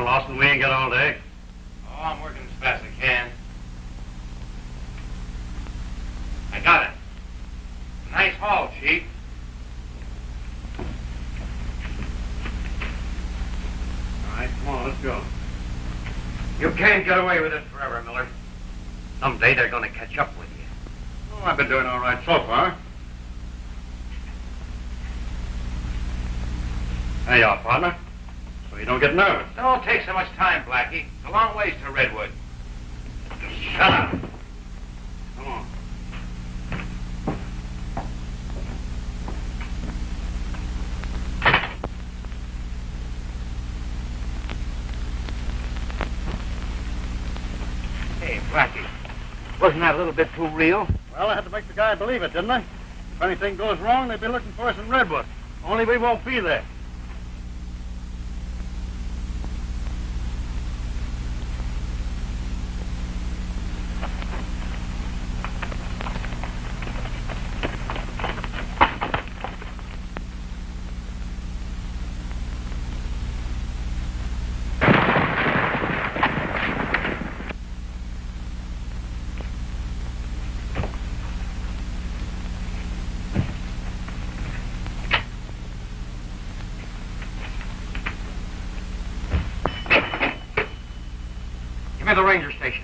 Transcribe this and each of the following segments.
on, Lawson. We ain't got all day. Oh, I'm working as fast as I can. I got it. Nice haul, Chief. All right, come on, let's go. You can't get away with it forever, Miller. Someday they're going to catch up with you. Oh, I've been doing all right so far. There you are, partner. So you don't get nervous. Don't take so much time, Blackie. It's a long ways to Redwood. Just shut up. Come on. Hey, Blackie, wasn't that a little bit too real? Well, I had to make the guy believe it, didn't I? If anything goes wrong, they'd be looking for us in Redwood. Only we won't be there. Give me the ranger station.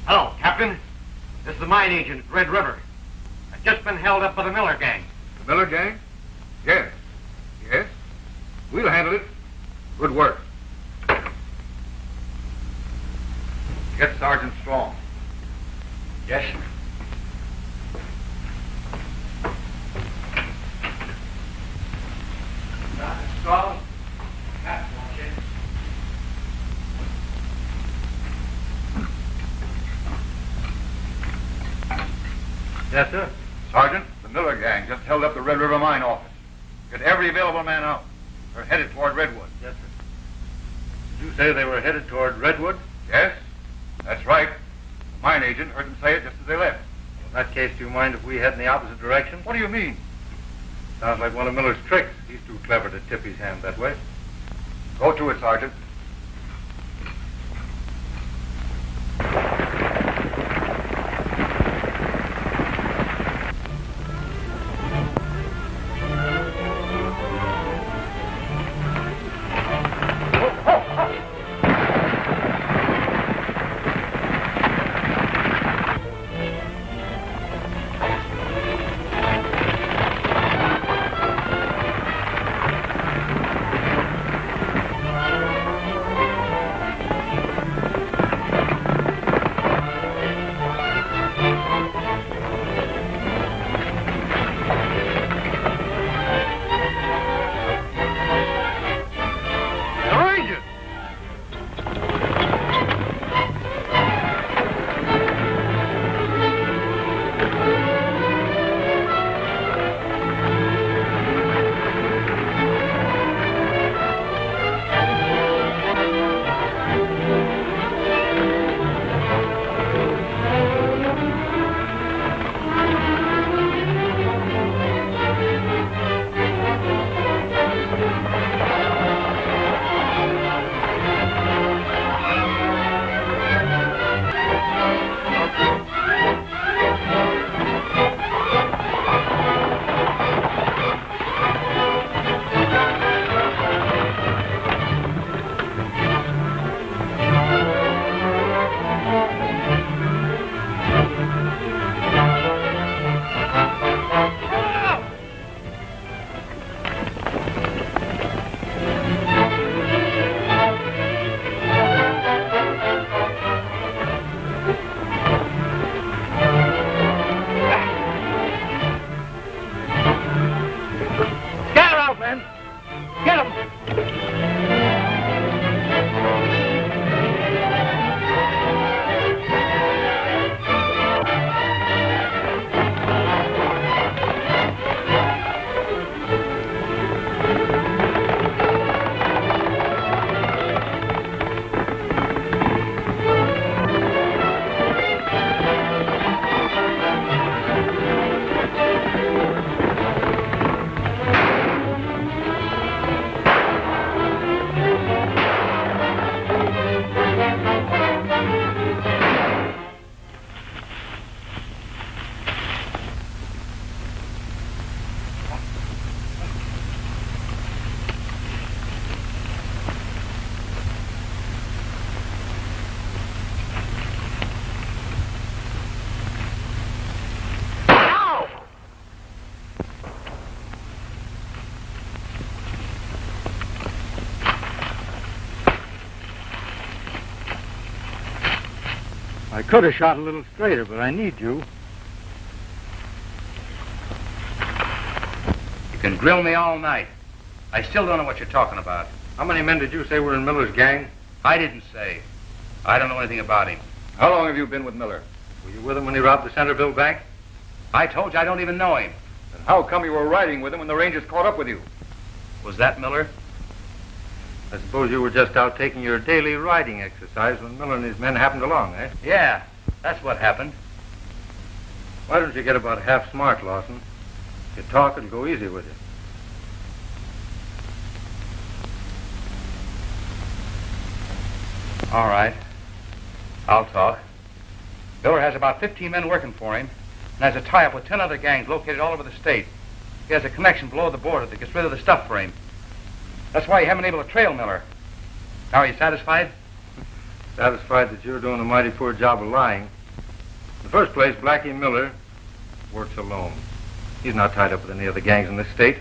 Hello, Captain. This is the mine agent at Red River. I've just been held up by the Miller gang. The Miller gang? Yes. Yes. We'll handle it. Good work. Get Sergeant Strong. Yes, sir. Sergeant Strong. Captain, won't you? Yes, sir. Sergeant, the Miller gang just held up the Red River mine office. Get every available man out. They're headed toward Redwood. Yes, sir. Did you say they were headed toward Redwood? Yes, that's right. The mine agent heard them say it just as they left. Well, in that case, do you mind if we head in the opposite direction? What do you mean? Sounds like one of Miller's tricks. He's too clever to tip his hand that way. Go to it, Sergeant. I could have shot a little straighter, but I need you. You can grill me all night. I still don't know what you're talking about. How many men did you say were in Miller's gang? I didn't say. I don't know anything about him. How long have you been with Miller? Were you with him when he robbed the Centerville Bank? I told you I don't even know him. And how come you were riding with him when the Rangers caught up with you? Was that Miller? I suppose you were just out taking your daily riding exercise when Miller and his men happened along, eh? Yeah, that's what happened. Why don't you get about half smart, Lawson? If you talk, it'll go easy with you. All right. I'll talk. Miller has about 15 men working for him and has a tie-up with 10 other gangs located all over the state. He has a connection below the border that gets rid of the stuff for him. That's why you haven't been able to trail Miller. Now, are you satisfied? Satisfied that you're doing a mighty poor job of lying. In the first place, Blackie Miller works alone. He's not tied up with any other gangs in this state.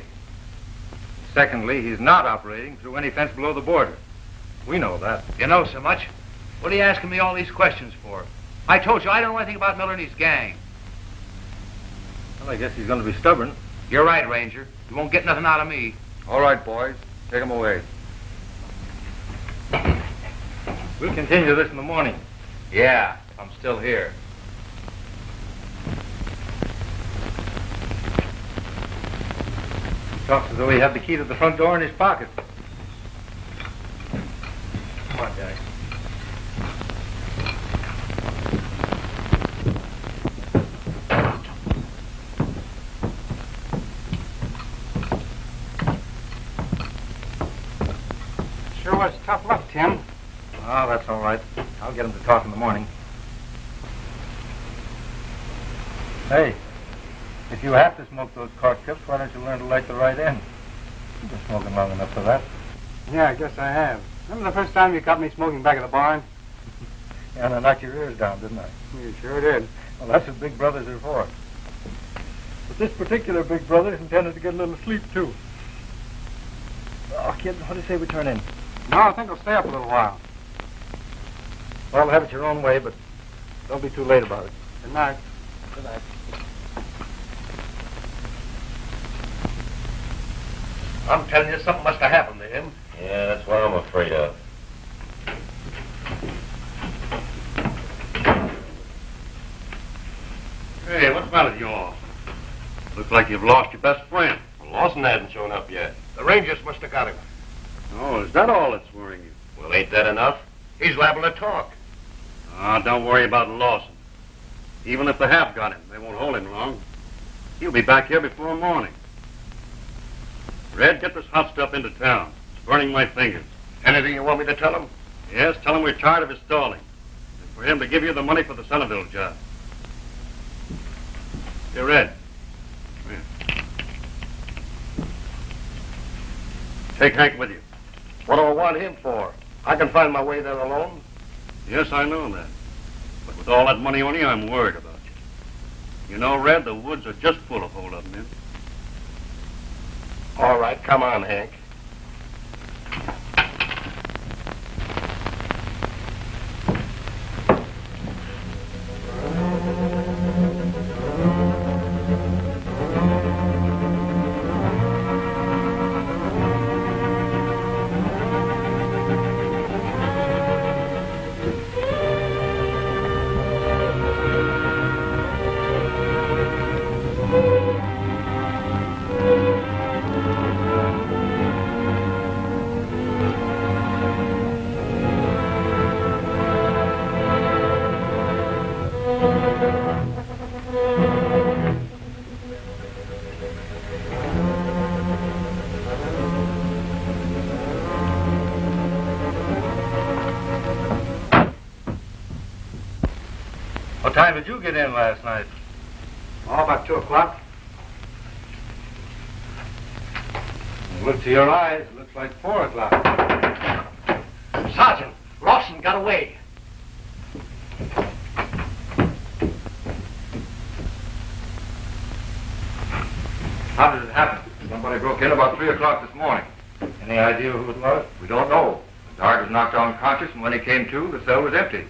Secondly, he's not operating through any fence below the border. We know that. You know so much. What are you asking me all these questions for? I told you I don't know anything about Miller and his gang. Well, I guess he's going to be stubborn. You're right, Ranger. You won't get nothing out of me. All right, boys. Take him away. We'll continue this in the morning. Yeah, I'm still here. He talks as though he had the key to the front door in his pocket. Come on, Jack. Sure was tough luck, Tim. Oh, that's all right. I'll get him to talk in the morning. Hey, if you have to smoke those cork tips, why don't you learn to light the right end? You've been smoking long enough for that. Yeah, I guess I have. Remember the first time you caught me smoking back at the barn? Yeah, and I knocked your ears down, didn't I? You sure did. Well, that's what big brothers are for. But this particular big brother is intended to get a little sleep, too. Oh, kid, what do you say we turn in? No, I think I'll stay up a little while. Well, have it your own way, but don't be too late about it. Good night. Good night. I'm telling you, something must have happened to him. Yeah, that's what I'm afraid of. Hey, what's the matter with you all? Looks like you've lost your best friend. Well, Lawson hasn't shown up yet. The Rangers must have got him. Oh, is that all that's worrying you? Well, ain't that enough? He's liable to talk. Don't worry about Lawson. Even if they have got him, they won't hold him long. He'll be back here before morning. Red, get this hot stuff into town. It's burning my fingers. Anything you want me to tell him? Yes, tell him we're tired of his stalling. And for him to give you the money for the Centerville job. Here, Red. Come here. Take Hank with you. What do I want him for? I can find my way there alone. Yes, I know that. But with all that money on you, I'm worried about you. You know, Red, the woods are just full of hold-up men. All right, come on, Hank. What time did you get in last night? Oh, about 2 o'clock. Look to your eyes. It looks like 4 o'clock. Sergeant, Lawson got away. How did it happen? Somebody broke in about 3 o'clock this morning. Any idea who it was? We don't know. The guard was knocked unconscious, and when he came to, the cell was empty.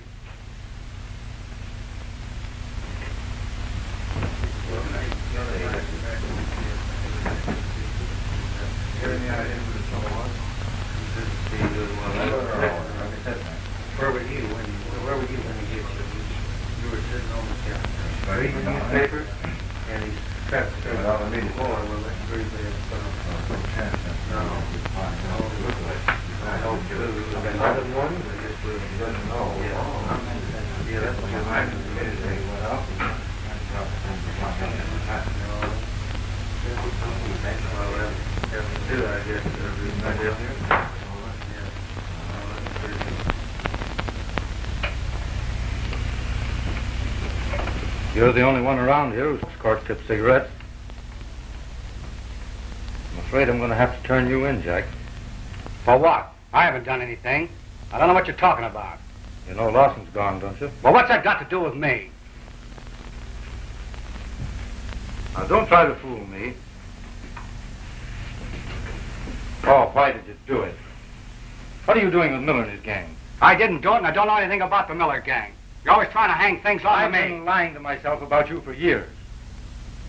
Reading the newspaper, and he's trapped to the floor. Well, that's pretty bad. No. I hope you lose. Another one? Yeah, that's what I do, I guess. You're the only one around here who's cork-tip cigarettes. I'm afraid I'm going to have to turn you in, Jack. For what? I haven't done anything. I don't know what you're talking about. You know Lawson's gone, don't you? Well, what's that got to do with me? Now, don't try to fool me. Oh, why did you do it? What are you doing with Miller and his gang? I didn't do it, and I don't know anything about the Miller gang. You're always trying to hang things on I've to me. been lying to myself about you for years.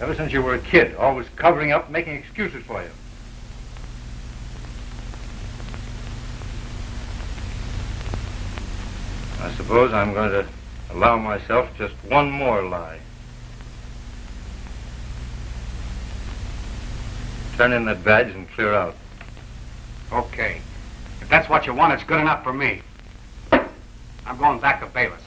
Ever since you were a kid, always covering up, making excuses for you. I suppose I'm going to allow myself just one more lie. Turn in that badge and clear out. Okay. If that's what you want, it's good enough for me. I'm going back to Bayless.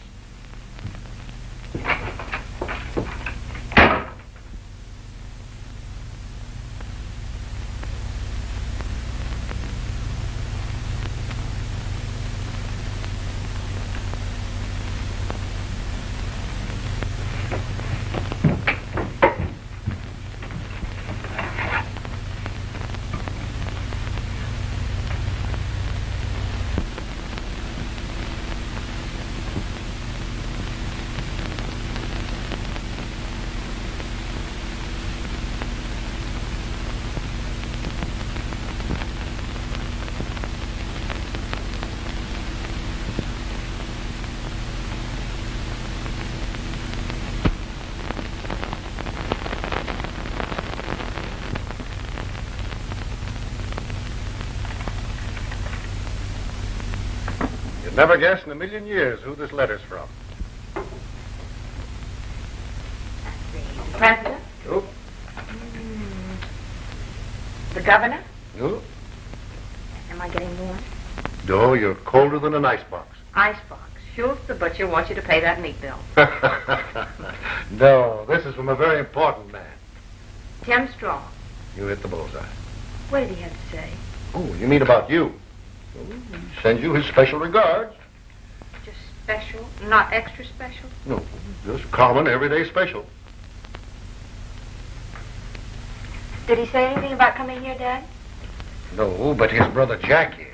Never guess in a million years who this letter's from. The president? Nope. The governor? Nope. Am I getting warm? No, you're colder than an icebox. Icebox. Schultz the butcher wants you to pay that meat bill. No, this is from a very important man. Tim Strong. You hit the bullseye. What did he have to say? Oh, you mean about you? Well, he sends you his special regards. Just special, not extra special? No, just common, everyday special. Did he say anything about coming here, Dad? No, but his brother Jack is.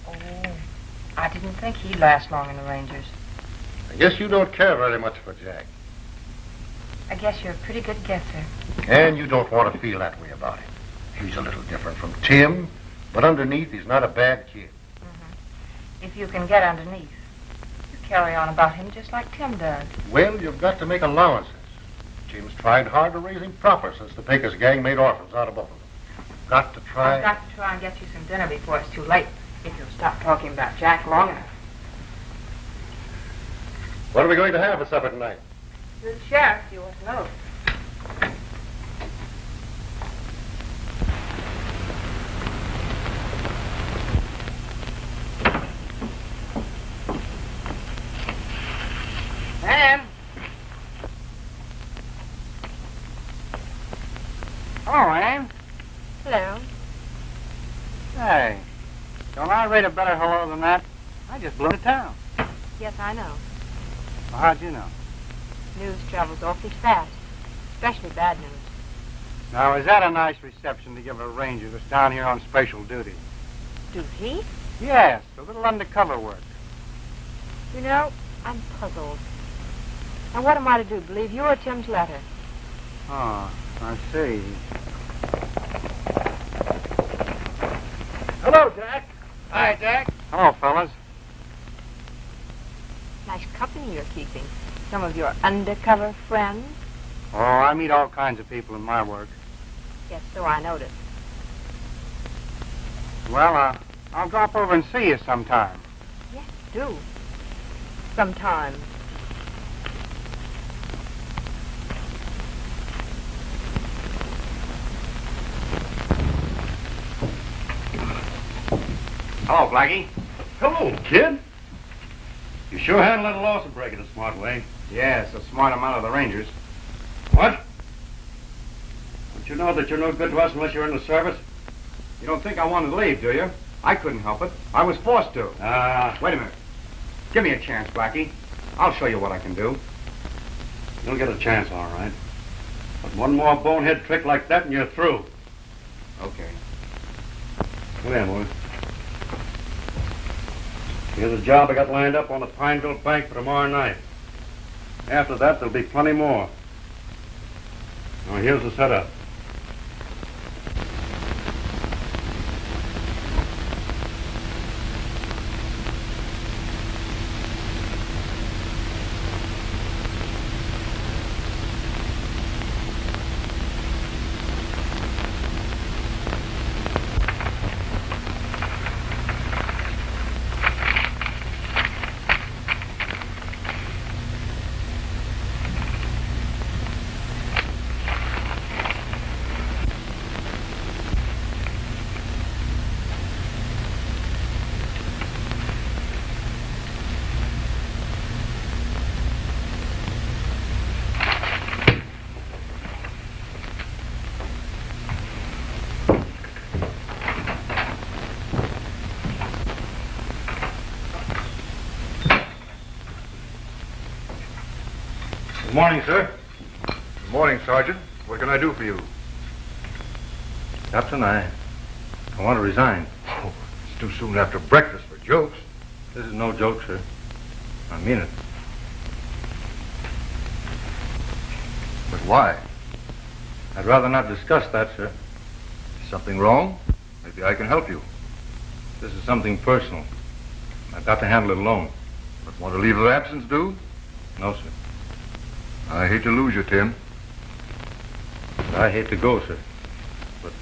Oh, I didn't think he'd last long in the Rangers. I guess you don't care very much for Jack. I guess you're a pretty good guesser. And you don't want to feel that way about him. He's a little different from Tim, but underneath he's not a bad kid. Mm-hmm. If you can get underneath, you carry on about him just like Tim does. Well, you've got to make allowances. Tim's tried hard to raise him proper since the Pecos gang made orphans out of both of them. Got to try... I've got to try and get you some dinner before it's too late, if you'll stop talking about Jack long enough. What are we going to have for supper tonight? The sheriff, you ought to know. Sam! Hello, Ann. Hello. Hey, don't I rate a better hello than that? I just blew to town. Yes, I know. Well, how'd you know? News travels awfully fast, especially bad news. Now, is that a nice reception to give a ranger that's down here on special duty? Duty? Yes, a little undercover work. You know, I'm puzzled. Now, what am I to do, believe you or Tim's letter? Oh, I see. Hello, Jack. Hi, Jack. Hello, fellas. Nice company you're keeping. Some of your undercover friends? Oh, I meet all kinds of people in my work. Yes, so I noticed. Well, I'll drop over and see you sometime. Yes, do. Sometime. Hello, Blackie. Hello, kid. You sure handled that Lawson break in a smart way. Yeah, it's a smart amount of the Rangers. What? Don't you know that you're no good to us unless you're in the service? You don't think I wanted to leave, do you? I couldn't help it. I was forced to. Wait a minute. Give me a chance, Blackie. I'll show you what I can do. You'll get a chance, all right. But one more bonehead trick like that and you're through. Okay. Come here, boy. Here's a job I got lined up on the Pineville Bank for tomorrow night. After that, there'll be plenty more. Now, here's the setup. Good morning, sir. Good morning, Sergeant. What can I do for you? Captain, I want to resign. Oh, it's too soon after breakfast for jokes. This is no joke, sir. I mean it. But why? I'd rather not discuss that, sir. Something wrong? Maybe I can help you. This is something personal. I've got to handle it alone. But want a leave of absence, do? No, sir. I hate to lose you, Tim. I hate to go, sir. But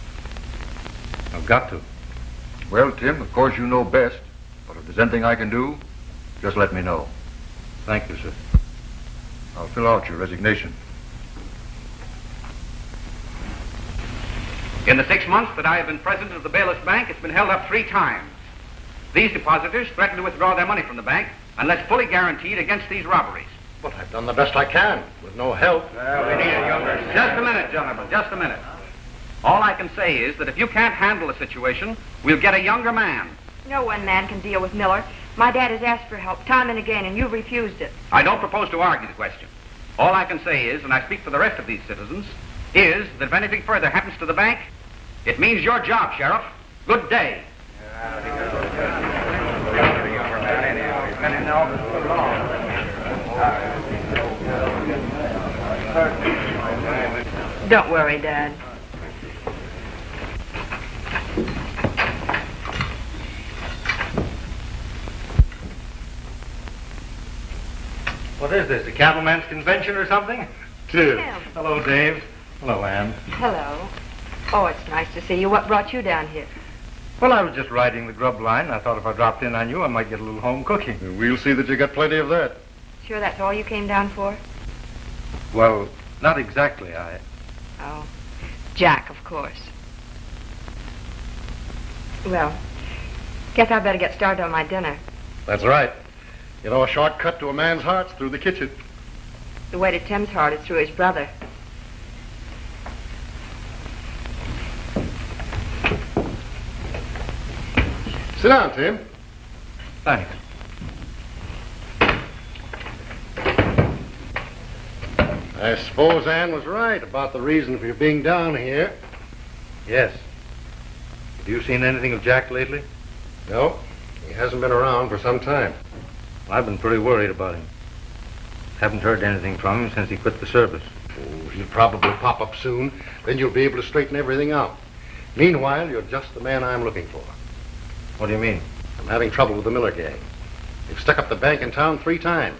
I've got to. Well, Tim, of course you know best. But if there's anything I can do, just let me know. Thank you, sir. I'll fill out your resignation. In the 6 months that I have been president of the Bayless Bank, it's been held up 3 times. These depositors threaten to withdraw their money from the bank unless fully guaranteed against these robberies. But I've done the best I can, with no help. Well, we need a younger. Just a minute, gentlemen, just a minute. All I can say is that if you can't handle the situation, we'll get a younger man. No one man can deal with Miller. My dad has asked for help time and again, and you've refused it. I don't propose to argue the question. All I can say is, and I speak for the rest of these citizens, is that if anything further happens to the bank, it means your job, Sheriff. Good day. Don't worry, Dad. What is this, a cattleman's convention or something? Tim. Hello, Dave. Hello, Ann. Hello. Oh, it's nice to see you. What brought you down here? Well, I was just riding the grub line. I thought if I dropped in on you, I might get a little home cooking. We'll see that you got plenty of that. Sure that's all you came down for? Well, not exactly. Oh. Jack, of course. Well, guess I better get started on my dinner. That's right. You know, a shortcut to a man's heart's through the kitchen. The way to Tim's heart is through his brother. Sit down, Tim. Thanks. I suppose Ann was right about the reason for your being down here. Yes. Have you seen anything of Jack lately? No, he hasn't been around for some time. Well, I've been pretty worried about him. Haven't heard anything from him since he quit the service. Oh, he'll probably pop up soon. Then you'll be able to straighten everything out. Meanwhile, you're just the man I'm looking for. What do you mean? I'm having trouble with the Miller gang. They've stuck up the bank in town 3 times.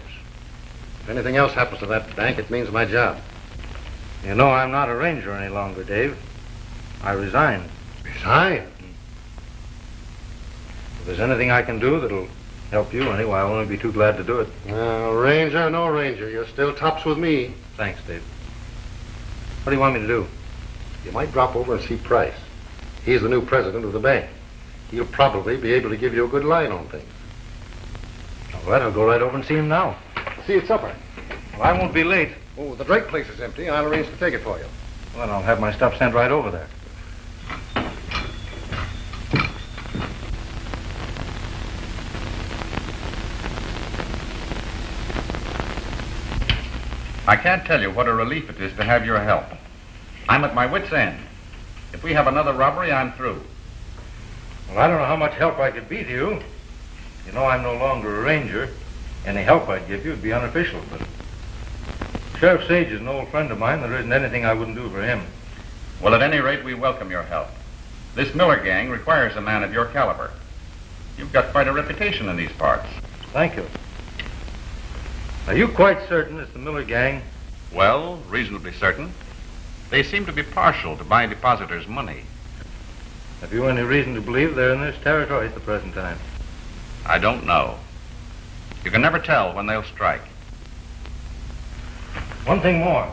If anything else happens to that bank, it means my job. You know, I'm not a ranger any longer, Dave. I resigned. Resign? If there's anything I can do that'll help you anyway, I'll only be too glad to do it. Ranger, no ranger. You're still tops with me. Thanks, Dave. What do you want me to do? You might drop over and see Price. He's the new president of the bank. he'll probably be able to give you a good line on things. All right, I'll go right over and see him now. See you at supper. Well, I won't be late. Oh, the Drake place is empty. I'll arrange to take it for you. Well, I'll have my stuff sent right over there. I can't tell you what a relief it is to have your help. I'm at my wit's end. If we have another robbery, I'm through. Well, I don't know how much help I could be to you. You know I'm no longer a ranger. Any help I'd give you would be unofficial, but Sheriff Sage is an old friend of mine. There isn't anything I wouldn't do for him. Well, at any rate, we welcome your help. This Miller gang requires a man of your caliber. You've got quite a reputation in these parts. Thank you. Are you quite certain it's the Miller gang? Well, reasonably certain. They seem to be partial to buying depositors' money. Have you any reason to believe they're in this territory at the present time? I don't know. You can never tell when they'll strike. One thing more.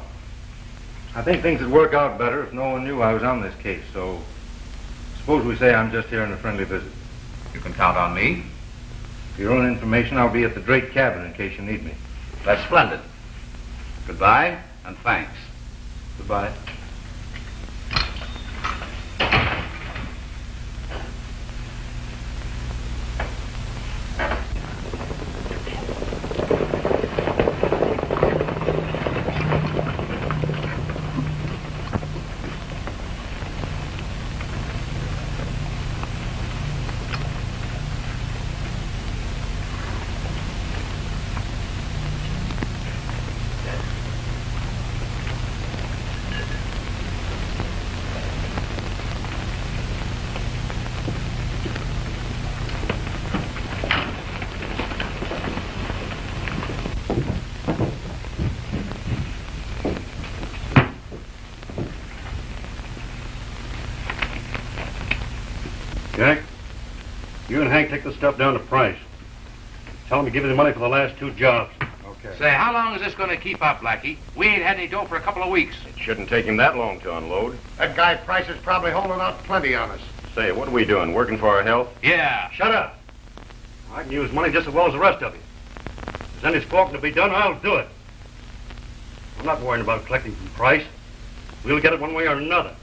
I think things would work out better if no one knew I was on this case, so suppose we say I'm just here on a friendly visit. You can count on me. For your own information, I'll be at the Drake cabin in case you need me. That's splendid. Goodbye, and thanks. Goodbye. Jack, you and Hank take the stuff down to Price. Tell him to give you the money for the last 2 jobs. Okay. Say, how long is this going to keep up, Blackie? We ain't had any dough for a couple of weeks. It shouldn't take him that long to unload. That guy Price is probably holding out plenty on us. Say, what are we doing? Working for our health? Yeah. Shut up. I can use money just as well as the rest of you. If there's any squawking to be done, I'll do it. I'm not worrying about collecting from Price. We'll get it one way or another.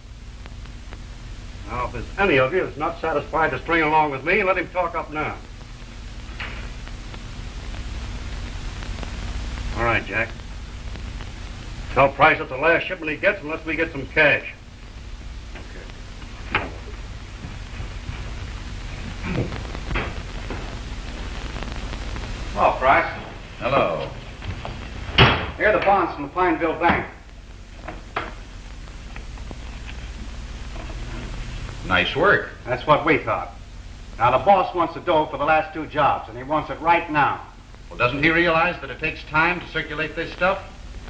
Now, if there's any of you that's not satisfied to string along with me, let him talk up now. All right, Jack. Tell Price that's the last shipment he gets unless we get some cash. Hello, Price. Hello. Here are the bonds from the Pineville Bank. Nice work. That's what we thought. Now, the boss wants the dough for the last 2 jobs, and he wants it right now. Well, doesn't he realize that it takes time to circulate this stuff?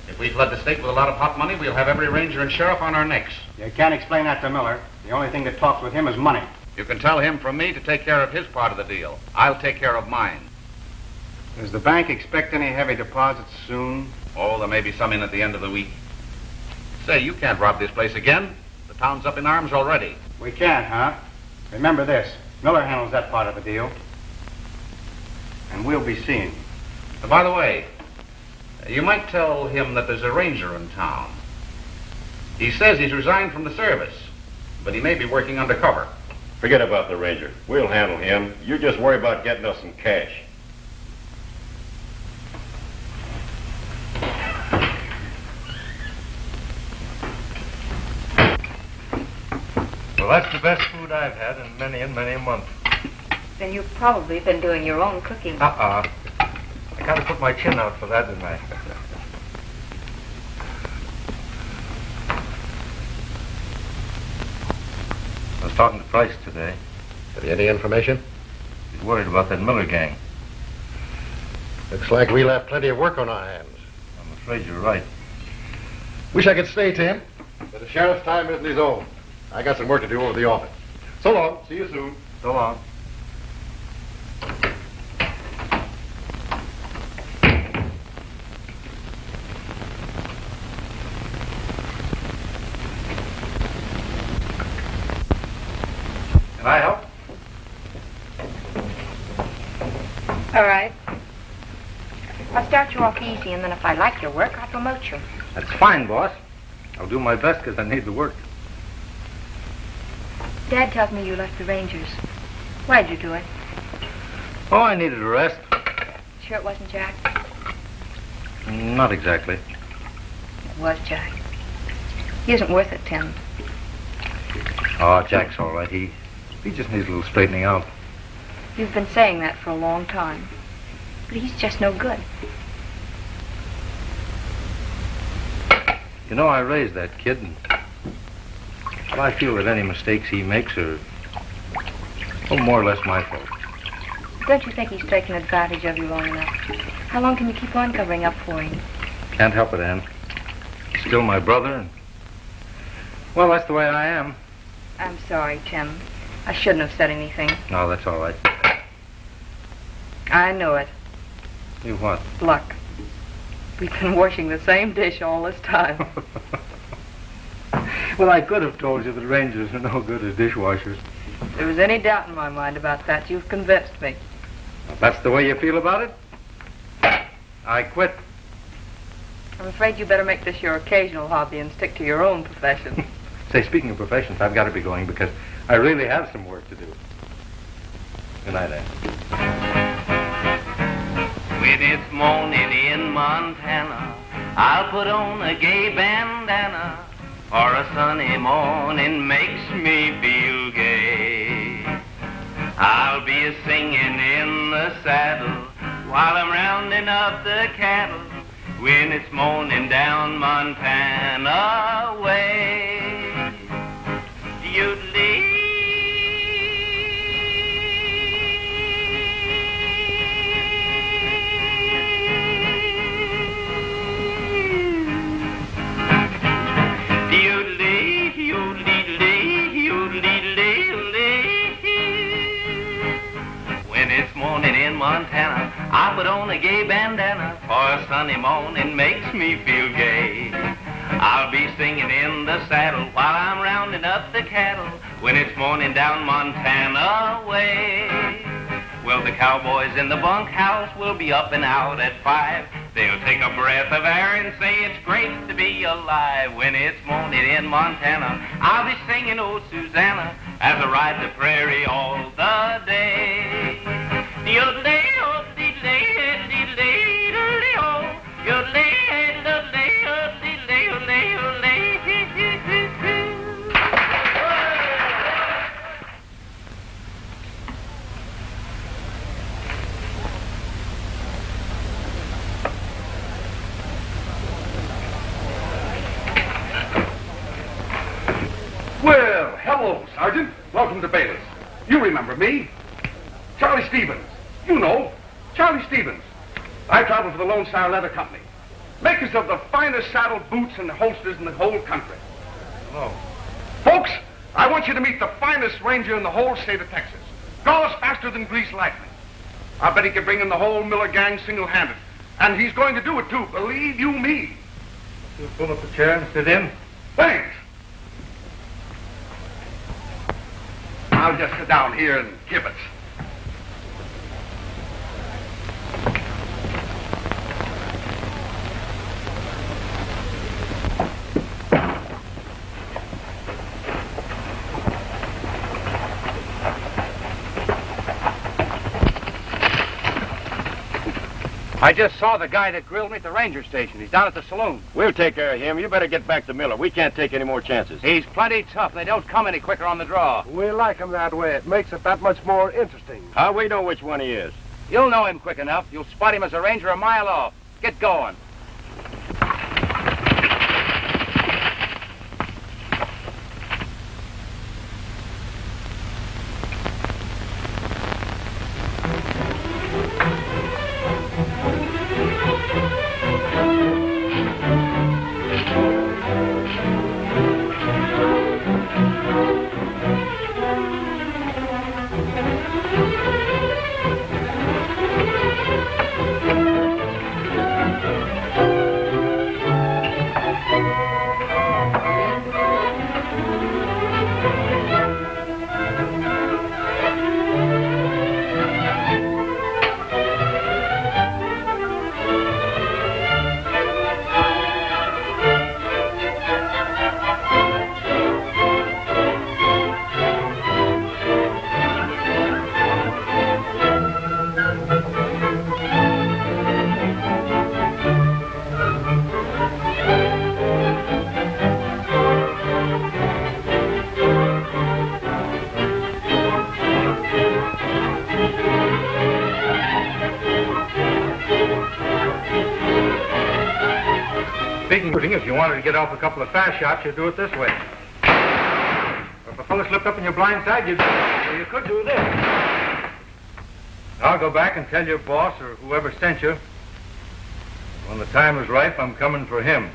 If we flood the state with a lot of hot money, we'll have every ranger and sheriff on our necks. You can't explain that to Miller. The only thing that talks with him is money. You can tell him from me to take care of his part of the deal. I'll take care of mine. Does the bank expect any heavy deposits soon? Oh, there may be some in at the end of the week. Say, you can't rob this place again. The town's up in arms already. We can't, huh? Remember this. Miller handles that part of the deal. And we'll be seeing. By the way, you might tell him that there's a ranger in town. He says he's resigned from the service, but he may be working undercover. Forget about the ranger. We'll handle him. You just worry about getting us some cash. Well, that's the best food I've had in many a month. Then you've probably been doing your own cooking. I kind of put my chin out for that, didn't I? I was talking to Price today. Have you any information? He's worried about that Miller gang. Looks like we'll have plenty of work on our hands. I'm afraid you're right. Wish I could stay, Tim. But the sheriff's time isn't his own. I got some work to do over the office. So long. See you soon. So long. Can I help? All right. I'll start you off easy, and then if I like your work, I'll promote you. That's fine, boss. I'll do my best because I need the work. Dad tells me you left the Rangers. Why'd you do it? Oh, I needed a rest. Sure it wasn't Jack? Not exactly. It was Jack. He isn't worth it, Tim. Oh, Jack's all right. He just needs a little straightening out. You've been saying that for a long time. But he's just no good. You know, I raised that kid, and well, I feel that any mistakes he makes are more or less my fault. Don't you think he's taken advantage of you long enough? How long can you keep on covering up for him? Can't help it, Ann. He's still my brother, and well, that's the way I am. I'm sorry, Tim. I shouldn't have said anything. No, that's all right. I know it. You what? Luck. We've been washing the same dish all this time. Well, I could have told you that Rangers are no good as dishwashers. If there was any doubt in my mind about that, you've convinced me. If that's the way you feel about it, I quit. I'm afraid you better make this your occasional hobby and stick to your own profession. Say, speaking of professions, I've got to be going because I really have some work to do. Good night, Ann. When it's morning in Montana, I'll put on a gay bandana, for a sunny morning makes me feel gay. I'll be a singing in the saddle while I'm rounding up the cattle, when it's morning down Montana way. Yodelee. When it's morning in Montana, I put on a gay bandana, for a sunny morning makes me feel gay. I'll be singing in the saddle while I'm rounding up the cattle, when it's morning down Montana way. Well, the cowboys in the bunkhouse will be up and out at 5. They'll take a breath of air and say it's great to be alive. When it's morning in Montana, I'll be singing "Oh Susanna" as I ride the prairie all the day. Yodelee, oh, yodelee, yodelee, yodelee, oh, yodelee, yodelee, yodelee, yodelee, yodelee. Well, hello, Sergeant. Welcome to Bayless. You remember me. Charlie Stevens. You know, Charlie Stevens. I travel for the Lone Star Leather Company. Makers of the finest saddle boots and holsters in the whole country. Hello. Folks, I want you to meet the finest ranger in the whole state of Texas. Goes faster than greased lightning. I bet he can bring in the whole Miller gang single-handed. And he's going to do it, too. Believe you me. You pull up a chair and sit in. Thanks. I'll just sit down here and kibitz. I just saw the guy that grilled me at the ranger station. He's down at the saloon. We'll take care of him. You better get back to Miller. We can't take any more chances. He's plenty tough. They don't come any quicker on the draw. We like him that way. It makes it that much more interesting. How we know which one he is? You'll know him quick enough. You'll spot him as a ranger a mile off. Get going. Speaking of shooting, if you wanted to get off a couple of fast shots, you'd do it this way. Or if a fellow slipped up in your blind side, you'd do it. Or you could do this. I'll go back and tell your boss or whoever sent you. When the time is ripe, I'm coming for him.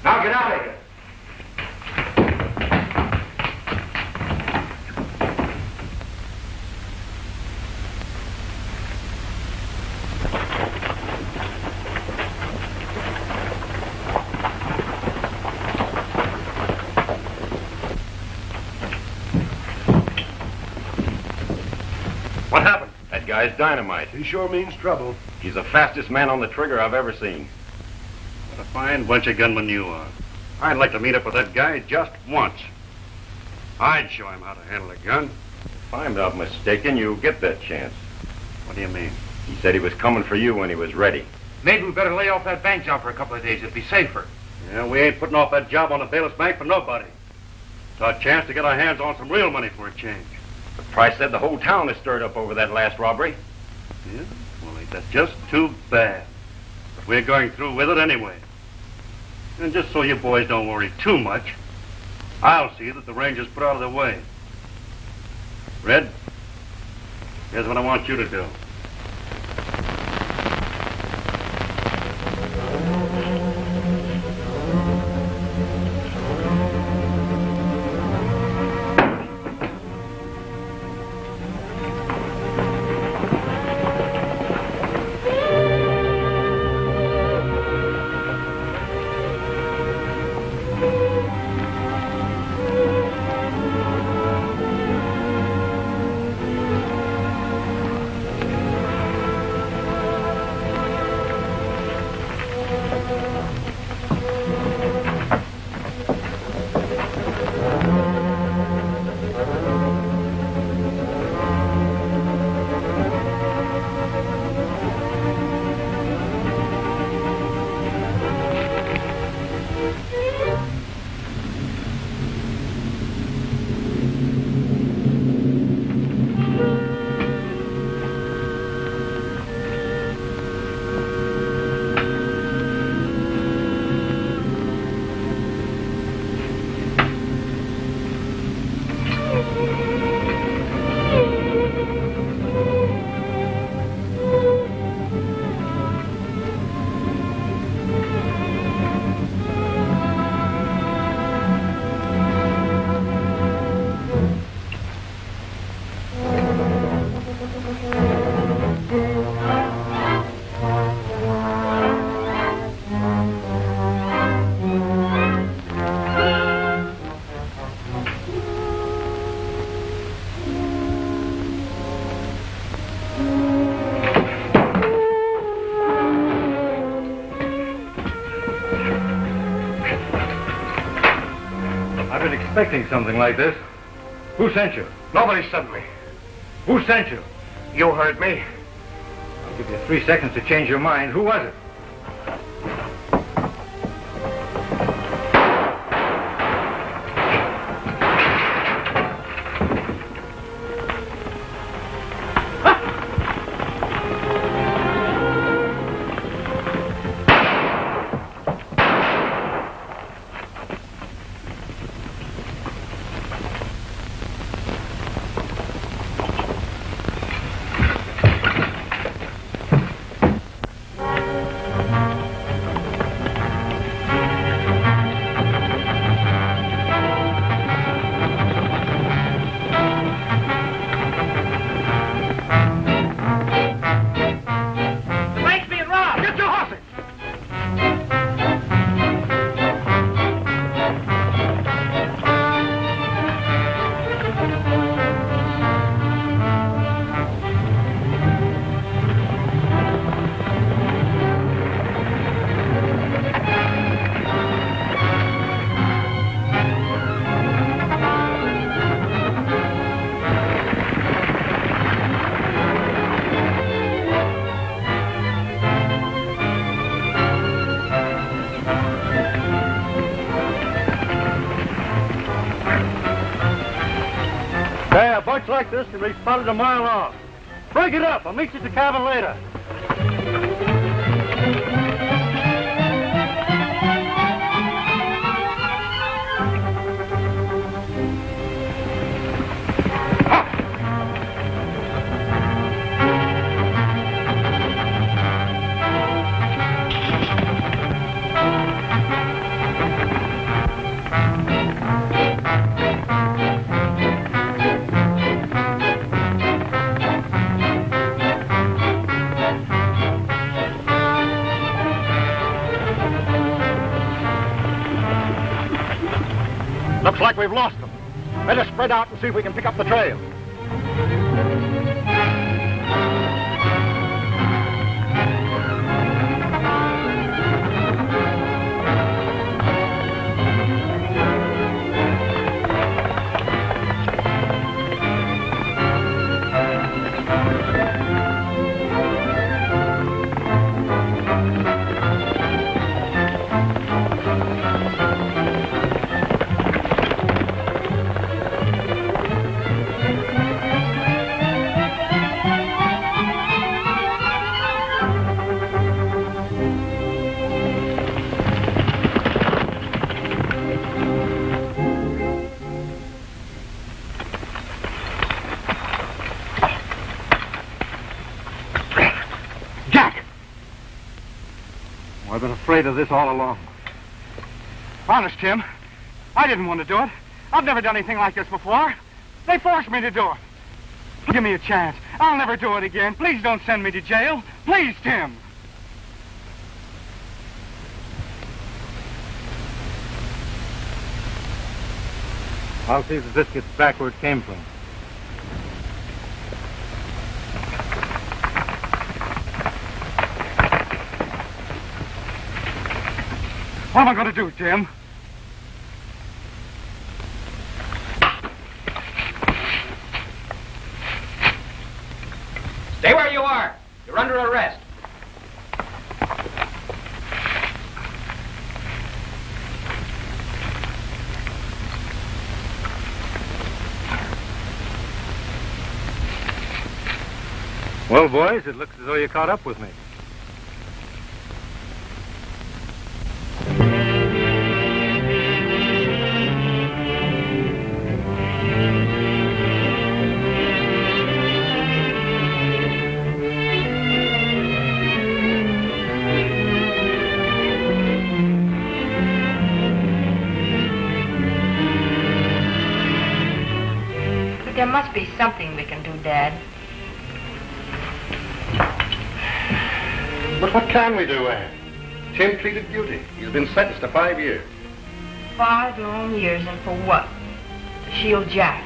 Now get out of here. What happened? That guy's dynamite. He sure means trouble. He's the fastest man on the trigger I've ever seen. What a fine bunch of gunmen you are. I'd like to meet up with that guy just once. I'd show him how to handle a gun. If I'm not mistaken, you'll get that chance. What do you mean? He said he was coming for you when he was ready. Maybe we better lay off that bank job for a couple of days. It'd be safer. Yeah, we ain't putting off that job on the Bayless Bank for nobody. It's our chance to get our hands on some real money for a change. But Price said the whole town is stirred up over that last robbery. Yeah? Well, ain't that just too bad? But we're going through with it anyway. And just so you boys don't worry too much, I'll see that the Rangers put out of the way. Red, here's what I want you to do. Expecting something like this. Who sent you? Nobody sent me. Who sent you? You heard me. I'll give you 3 seconds to change your mind. Who was it? Like this can be spotted a mile off. Break it up. I'll meet you at the cabin later. Looks like we've lost them. Better spread out and see if we can pick up the trail. I've been afraid of this all along. Honest, Tim, I didn't want to do it. I've never done anything like this before. They forced me to do it. Give me a chance. I'll never do it again. Please don't send me to jail. Please, Tim. I'll see that this gets back where it came from. What am I going to do, Tim? Stay where you are. You're under arrest. Well, boys, it looks as though you caught up with me. There must be something we can do, Dad. But what can we do, Ann? Tim pleaded guilty. He's been sentenced to 5 years. 5 long years, and for what? To shield Jack.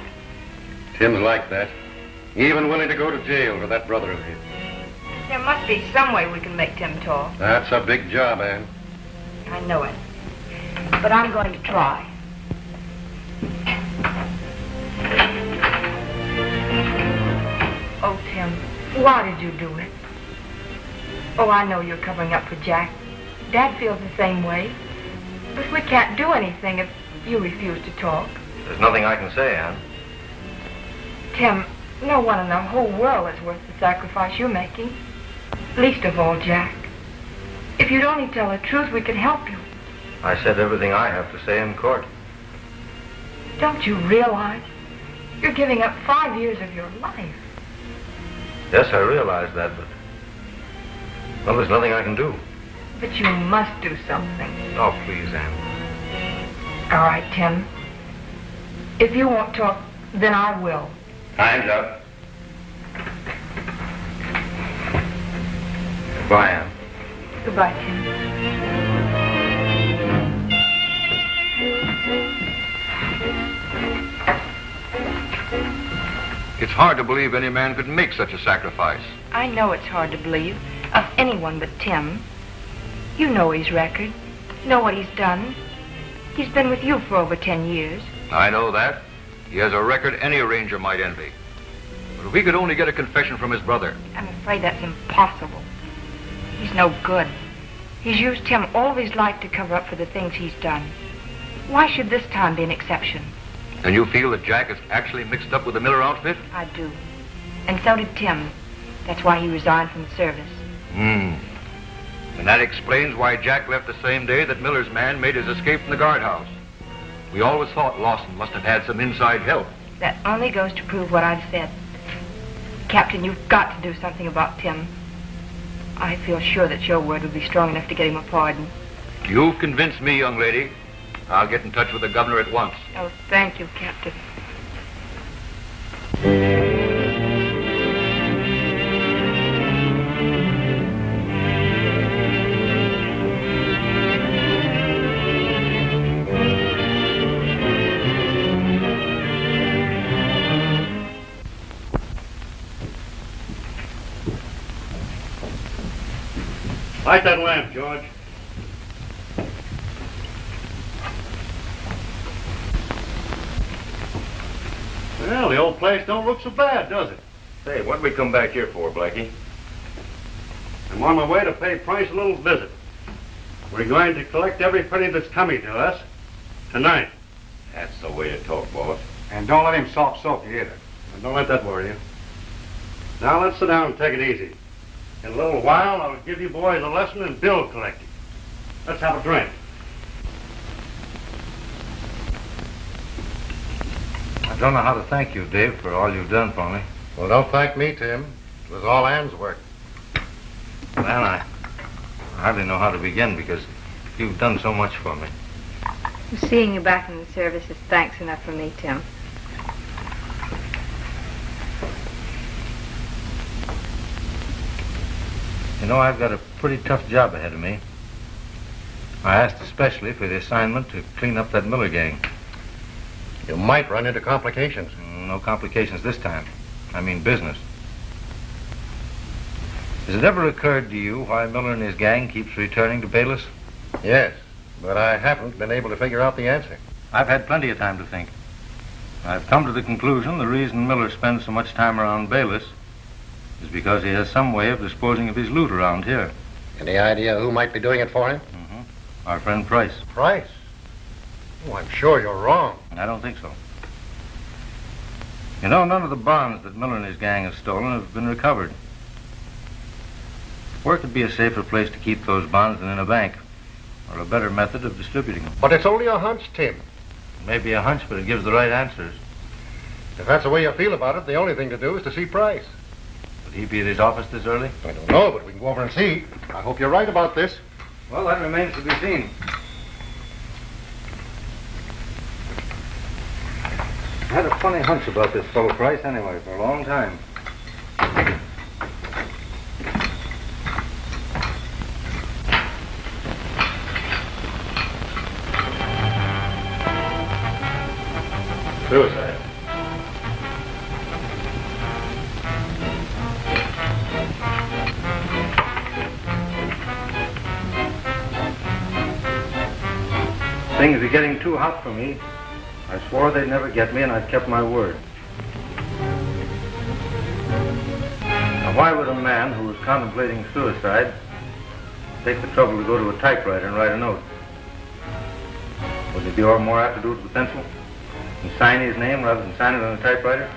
Tim's like that. Even willing to go to jail for that brother of his. There must be some way we can make Tim talk. That's a big job, Ann. I know it. But I'm going to try. Oh, Tim, why did you do it? Oh, I know you're covering up for Jack. Dad feels the same way. But we can't do anything if you refuse to talk. There's nothing I can say, Ann. Tim, no one in the whole world is worth the sacrifice you're making. Least of all, Jack. If you'd only tell the truth, we could help you. I said everything I have to say in court. Don't you realize you're giving up 5 years of your life? Yes, I realize that, but... well, there's nothing I can do. But you must do something. Oh, please, Ann. All right, Tim. If you won't talk, then I will. Time's up. Goodbye, Ann. Goodbye, Tim. It's hard to believe any man could make such a sacrifice. I know it's hard to believe of anyone but Tim. You know his record. Know what he's done. He's been with you for over 10 years. I know that. He has a record any ranger might envy. But if we could only get a confession from his brother. I'm afraid that's impossible. He's no good. He's used Tim all of his life to cover up for the things he's done. Why should this time be an exception? And you feel that Jack is actually mixed up with the Miller outfit? I do. And so did Tim. That's why he resigned from the service. And that explains why Jack left the same day that Miller's man made his escape from the guardhouse. We always thought Lawson must have had some inside help. That only goes to prove what I've said. Captain, you've got to do something about Tim. I feel sure that your word would be strong enough to get him a pardon. You've convinced me, young lady. I'll get in touch with the governor at once. Oh, thank you, Captain. Light that lamp, George. Well, the old place don't look so bad, does it? Say, what'd we come back here for, Blackie? I'm on my way to pay Price a little visit. We're going to collect every penny that's coming to us tonight. That's the way to talk, boss. And don't let him soft-soap you either. And don't let that worry you. Now let's sit down and take it easy. In a little while, I'll give you boys a lesson in bill collecting. Let's have a drink. I don't know how to thank you, Dave, for all you've done for me. Well, don't thank me, Tim. It was all Ann's work. Well, I hardly know how to begin because you've done so much for me. Seeing you back in the service is thanks enough for me, Tim. You know, I've got a pretty tough job ahead of me. I asked especially for the assignment to clean up that Miller gang. You might run into complications. No complications this time. I mean business. Has it ever occurred to you why Miller and his gang keeps returning to Bayless? Yes, but I haven't been able to figure out the answer. I've had plenty of time to think. I've come to the conclusion the reason Miller spends so much time around Bayless is because he has some way of disposing of his loot around here. Any idea who might be doing it for him? Our friend Price. Price? Oh, I'm sure you're wrong. I don't think so. You know, none of the bonds that Miller and his gang have stolen have been recovered. Where could be a safer place to keep those bonds than in a bank? Or a better method of distributing them? But it's only a hunch, Tim. It may be a hunch, but it gives the right answers. If that's the way you feel about it, the only thing to do is to see Price. Would he be at his office this early? I don't know, but we can go over and see. I hope you're right about this. Well, that remains to be seen. I had a funny hunch about this fellow Price anyway, for a long time. Suicide. Things are getting too hot for me. I swore they'd never get me, and I've kept my word. Now, why would a man who was contemplating suicide take the trouble to go to a typewriter and write a note? Would he be more apt to do it with a pencil and sign his name rather than sign it on a typewriter?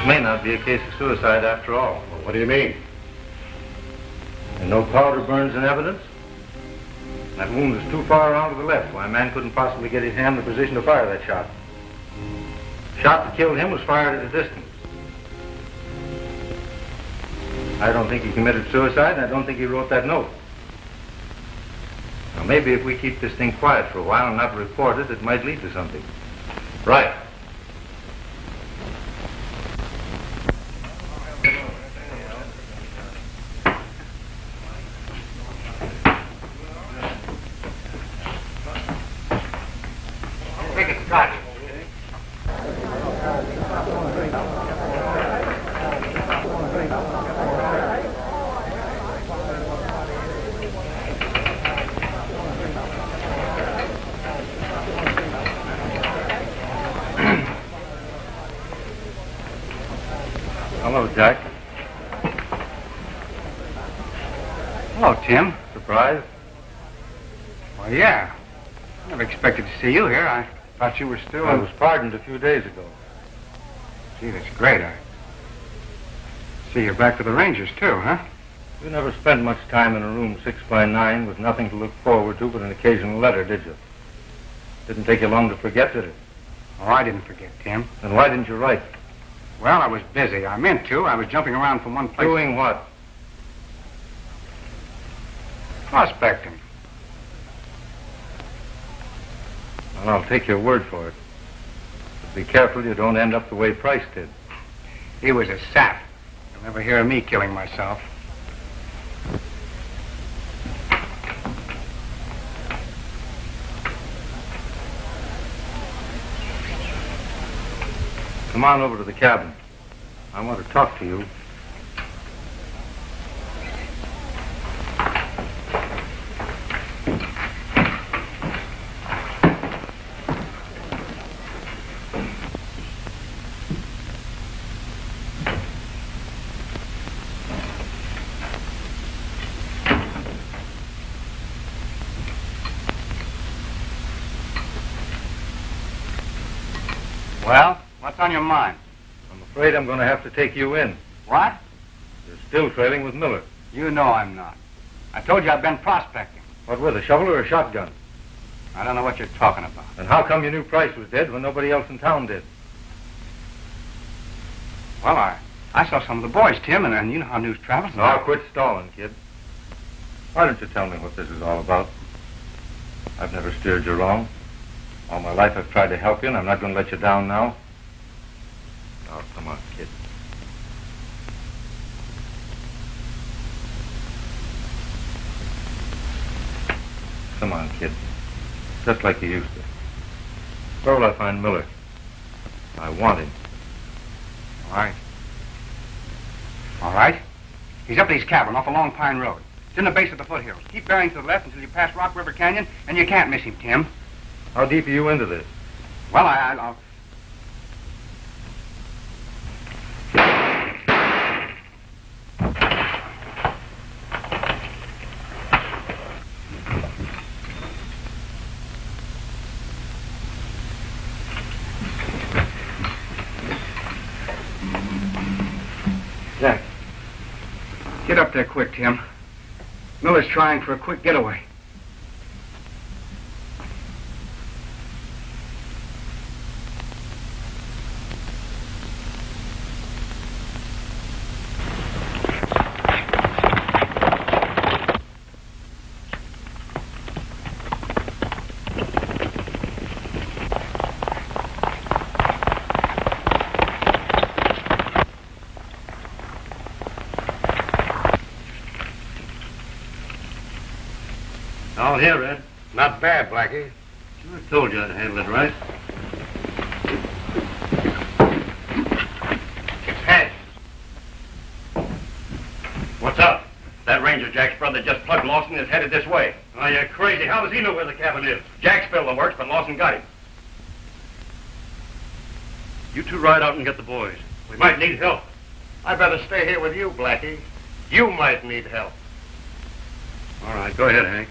May not be a case of suicide after all. Well, what do you mean? And no powder burns in evidence? That wound is too far around to the left. Why, a man couldn't possibly get his hand in a position to fire that shot. The shot that killed him was fired at a distance. I don't think he committed suicide, and I don't think he wrote that note. Now, maybe if we keep this thing quiet for a while and not report it, it might lead to something. Right. Hello, Jack. Hello, Tim. Surprised? Well, yeah. I never expected to see you here. I thought you were still... I was pardoned a few days ago. Gee, that's great. I see you're back to the Rangers, too, huh? You never spent much time in a room 6 by 9 with nothing to look forward to but an occasional letter, did you? Didn't take you long to forget, did it? Oh, I didn't forget, Tim. Then why didn't you write? Well, I was busy. I meant to. I was jumping around from one place... Doing what? Prospecting. Well, I'll take your word for it. But be careful you don't end up the way Price did. He was a sap. Never hear of me killing myself. Come on over to the cabin. I want to talk to you. Well, what's on your mind? I'm afraid I'm going to have to take you in. What? You're still trailing with Miller. You know I'm not. I told you I've been prospecting. What with, a shovel or a shotgun? I don't know what you're talking about. And how come you knew Price was dead when nobody else in town did? Well, I saw some of the boys, Tim, and you know how news travels. Now, quit stalling, kid. Why don't you tell me what this is all about? I've never steered you wrong. All my life I've tried to help you, and I'm not going to let you down now. Oh, come on, kid. Come on, kid. Just like you used to. Where will I find Miller? I want him. All right. All right. He's up at his cabin off a Long Pine Road. It's in the base of the foothills. Keep bearing to the left until you pass Rock River Canyon, and you can't miss him, Tim. How deep are you into this? Well, I'll... Jack. Get up there quick, Tim. Miller's trying for a quick getaway. All here, Red. Not bad, Blackie. Sure told you I'd handle it right. Head. What's up? That Ranger Jack's brother just plugged Lawson and is headed this way. Oh, you're crazy. How does he know where the cabin is? Jack spilled the works, but Lawson got him. You two ride out and get the boys. We might need help. I'd rather stay here with you, Blackie. You might need help. All right, go ahead, Hank.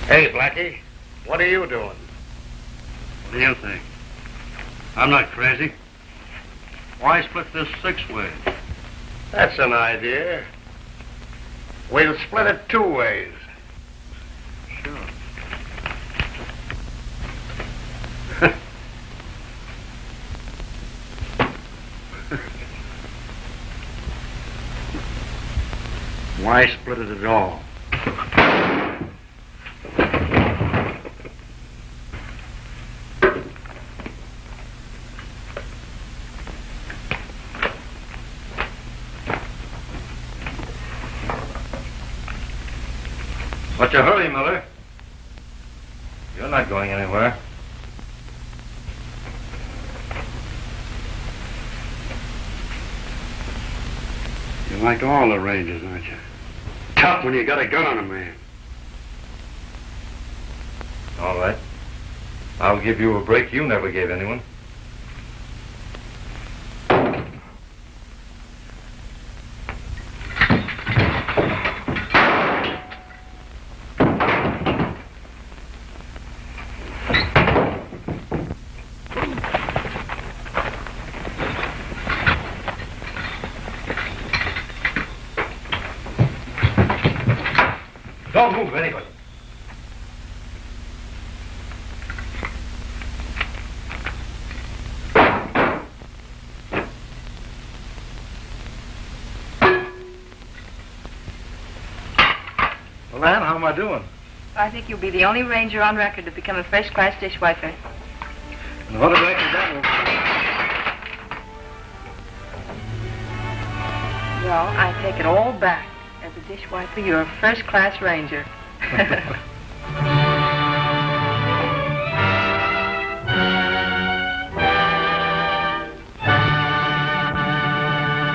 Hey, Blackie, what are you doing? What do you think? I'm not crazy. Why split this 6 ways? That's an idea. We'll split it 2 ways. Sure. Why split it at all? What's your hurry, Miller? You're not going anywhere. You're like all the Rangers, aren't you? Tough when you got a gun on a man. All right. I'll give you a break you never gave anyone. anybody. Well, Ann, how am I doing? I think you'll be the only ranger on record to become a first-class dishwiper. And what exactly that will... Well, I take it all back. As a dishwiper, you're a first-class ranger.